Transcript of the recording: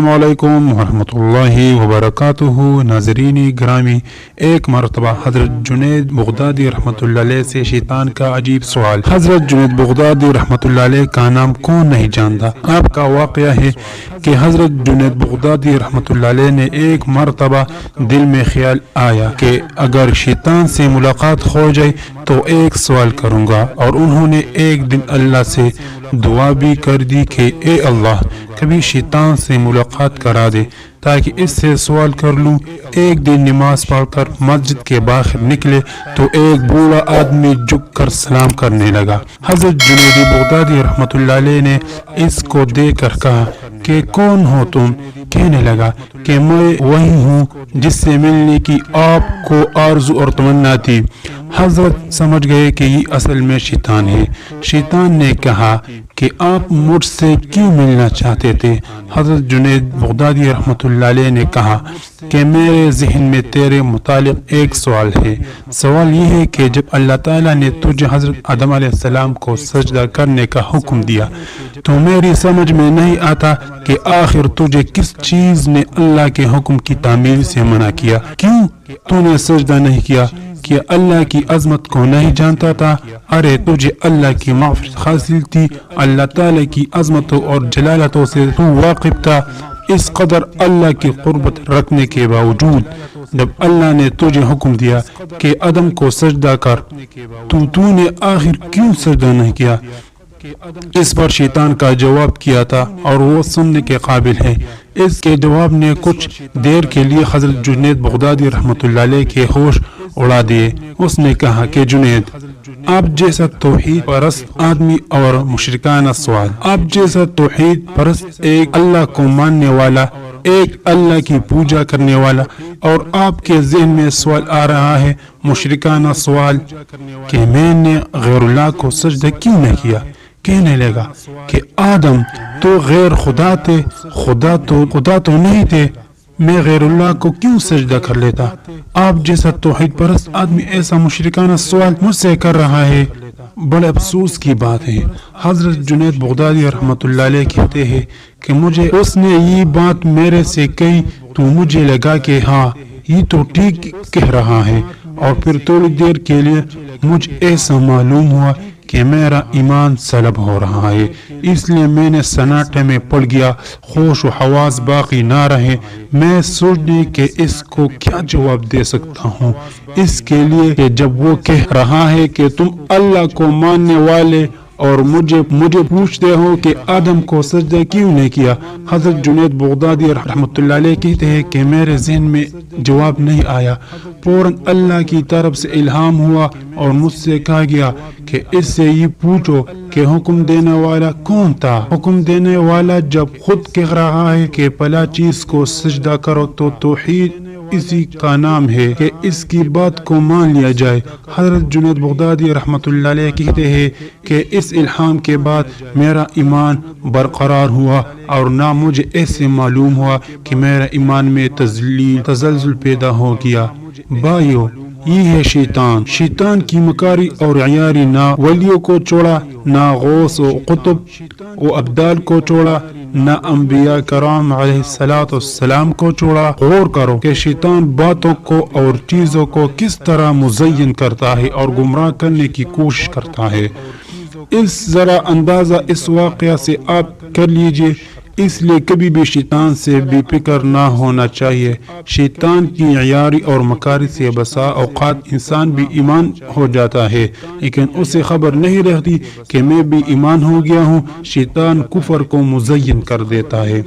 السلام علیکم ورحمۃ اللہ وبرکاتہ۔ ناظرین گرامی، ایک مرتبہ حضرت جنید بغدادی رحمۃ اللہ علیہ سے شیطان کا عجیب سوال۔ حضرت جنید بغدادی رحمۃ اللہ علیہ کا نام کون نہیں جانتا؟ آپ کا واقعہ ہے کہ حضرت جنید بغدادی رحمۃ اللہ علیہ نے ایک مرتبہ دل میں خیال آیا کہ اگر شیطان سے ملاقات ہو جائے تو ایک سوال کروں گا، اور انہوں نے ایک دن اللہ سے دعا بھی کر دی کہ اے اللہ، کبھی شیطان سے ملاقات کرا دے تاکہ اس سے سوال کر لوں۔ ایک دن نماز پڑھ کر مسجد کے باہر نکلے تو ایک بوڑھا آدمی جھک کر سلام کرنے لگا۔ حضرت جنید بغدادی رحمۃ اللہ علیہ نے اس کو دیکھ کر کہا کہ کون ہو تم؟ کہنے لگا کہ میں وہی ہوں جس سے ملنے کی آپ کو آرزو اور تمنا تھی۔ حضرت سمجھ گئے کہ یہ اصل میں شیطان ہے۔ شیطان نے کہا کہ آپ مجھ سے کیوں ملنا چاہتے تھے؟ حضرت جنید بغدادی رحمۃ اللہ علیہ نے کہا کہ میرے ذہن میں تیرے متعلق ایک سوال ہے۔ سوال یہ ہے کہ جب اللہ تعالیٰ نے تجھے حضرت آدم علیہ السلام کو سجدہ کرنے کا حکم دیا تو میری سمجھ میں نہیں آتا کہ آخر تجھے کس چیز نے اللہ کے حکم کی تعمیل سے منع کیا؟ کیوں تو نے سجدہ نہیں کیا؟ کہ اللہ کی عظمت کو نہیں جانتا تھا؟ ارے تجھے اللہ کی معرفت حاصل تھی، اللہ تعالیٰ کی عظمتوں اور جلالتوں سے تو واقف تھا۔ اس قدر اللہ کی قربت رکھنے کے باوجود جب اللہ نے تجھے حکم دیا کہ آدم کو سجدہ کر تو نے آخر کیوں سجدہ نہیں کیا؟ اس پر شیطان کا جواب کیا تھا اور وہ سننے کے قابل ہے۔ اس کے جواب نے کچھ دیر کے لیے حضرت جنید بغدادی رحمۃ اللہ علیہ کے ہوش اڑا دیے۔ اس نے کہا کہ جنید، آپ جیسا توحید پرست آدمی اور مشرکانہ سوال، آپ جیسا توحید پرست ایک اللہ کو ماننے والا، ایک اللہ کی پوجا کرنے والا، اور آپ کے ذہن میں سوال آ رہا ہے مشرکانہ سوال کہ میں نے غیر اللہ کو سجدہ کیوں نہیں کیا؟ کہنے لگا کہ آدم تو غیر خدا تھے، خدا تو نہیں تھے، میں غیر اللہ کو کیوں سجدہ کر لیتا؟ آپ جیسا توحید پرست آدمی ایسا مشرکانہ سوال مجھ سے کر رہا ہے۔ بڑے افسوس کی بات ہے، حضرت جنید بغدادی رحمۃ اللہ علیہ کہتے ہیں کہ مجھے اس نے یہ بات میرے سے کہی تو مجھے لگا کہ ہاں یہ تو ٹھیک کہہ رہا ہے، اور پھر تھوڑی دیر کے لیے مجھ ایسا معلوم ہوا کہ میرا ایمان سلب ہو رہا ہے، اس لیے میں نے سناٹے میں پڑ گیا، ہوش و حواس باقی نہ رہے۔ میں سوچنے کہ اس کو کیا جواب دے سکتا ہوں، اس کے لیے کہ جب وہ کہہ رہا ہے کہ تم اللہ کو ماننے والے اور مجھے پوچھتے ہو کہ آدم کو سجدہ کیوں نہیں کیا۔ حضرت جنید بغدادی رحمۃ اللہ علیہ کہتے ہیں کہ میرے ذہن میں جواب نہیں آیا، فوراً اللہ کی طرف سے الہام ہوا اور مجھ سے کہا گیا کہ اس سے یہ پوچھو کہ حکم دینے والا کون تھا؟ حکم دینے والا جب خود کہہ رہا ہے کہ پہلا چیز کو سجدہ کرو تو توحید اسی کا نام ہے کہ اس کی بات کو مان لیا جائے۔ حضرت جنید بغدادی رحمۃ اللہ علیہ کہتے ہیں کہ اس الہام کے بعد میرا ایمان برقرار ہوا اور نہ مجھے ایسے معلوم ہوا کہ میرا ایمان میں تزلزل پیدا ہو گیا۔ بھائیو، یہ ہے شیطان کی مکاری اور عیاری، نہ ولیوں کو چھوڑا، نہ غوث و قطب و ابدال کو چھوڑا، نہ انبیاء کرام علیہ السلام کو چھوڑا۔ غور کرو کہ شیطان باتوں کو اور چیزوں کو کس طرح مزین کرتا ہے اور گمراہ کرنے کی کوشش کرتا ہے۔ اس ذرا اندازہ اس واقعہ سے آپ کر لیجئے۔ اس لیے کبھی بھی شیطان سے بے فکر نہ ہونا چاہیے۔ شیطان کی عیاری اور مکاری سے بسا اوقات انسان بھی ایمان ہو جاتا ہے، لیکن اسے خبر نہیں رہتی کہ میں بھی ایمان ہو گیا ہوں۔ شیطان کفر کو مزین کر دیتا ہے۔